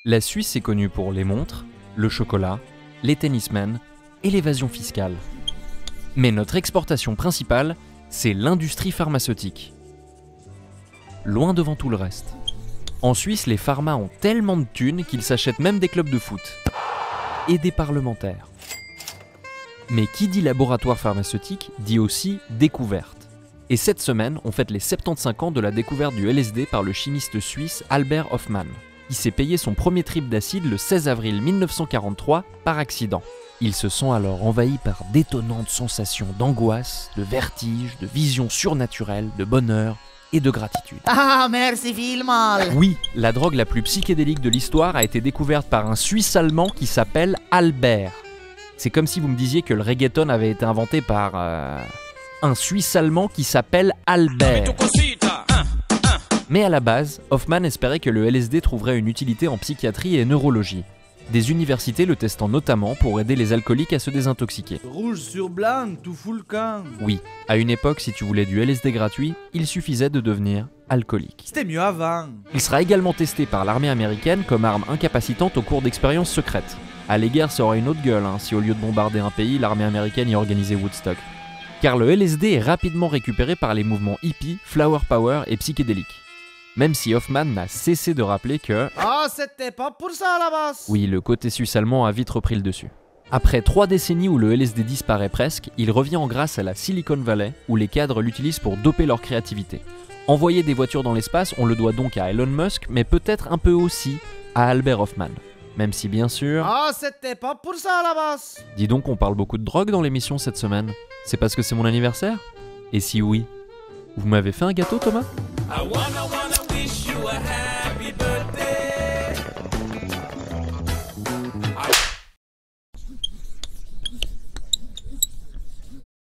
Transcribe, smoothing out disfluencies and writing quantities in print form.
La Suisse est connue pour les montres, le chocolat, les tennismen et l'évasion fiscale. Mais notre exportation principale, c'est l'industrie pharmaceutique. Loin devant tout le reste. En Suisse, les pharmas ont tellement de thunes qu'ils s'achètent même des clubs de foot. Et des parlementaires. Mais qui dit laboratoire pharmaceutique dit aussi découverte. Et cette semaine, on fête les 75 ans de la découverte du LSD par le chimiste suisse Albert Hofmann. Il s'est payé son premier trip d'acide le 16 avril 1943 par accident. Il se sent alors envahi par d'étonnantes sensations d'angoisse, de vertige, de visions surnaturelles, de bonheur et de gratitude. Ah, merci Filmal. Oui, la drogue la plus psychédélique de l'histoire a été découverte par un Suisse-Allemand qui s'appelle Albert. C'est comme si vous me disiez que le reggaeton avait été inventé par un Suisse-Allemand qui s'appelle Albert. Mais à la base, Hofmann espérait que le LSD trouverait une utilité en psychiatrie et neurologie. Des universités le testant notamment pour aider les alcooliques à se désintoxiquer. Rouge sur blanc, tout fout le camp. Oui, à une époque, si tu voulais du LSD gratuit, il suffisait de devenir alcoolique. C'était mieux avant. Il sera également testé par l'armée américaine comme arme incapacitante au cours d'expériences secrètes. À l'égard, ça aurait une autre gueule si au lieu de bombarder un pays, l'armée américaine y organisait Woodstock. Car le LSD est rapidement récupéré par les mouvements hippie, flower power et psychédéliques. Même si Hofmann n'a cessé de rappeler que... Ah, c'était pas pour ça à la base. Oui, le côté suisse-allemand a vite repris le dessus. Après 3 décennies où le LSD disparaît presque, il revient en grâce à la Silicon Valley, où les cadres l'utilisent pour doper leur créativité. Envoyer des voitures dans l'espace, on le doit donc à Elon Musk, mais peut-être un peu aussi à Albert Hofmann. Même si bien sûr... Ah, c'était pas pour ça à la base. Dis donc, on parle beaucoup de drogue dans l'émission cette semaine. C'est parce que c'est mon anniversaire? Et si oui, vous m'avez fait un gâteau, Thomas? I wanna wish you a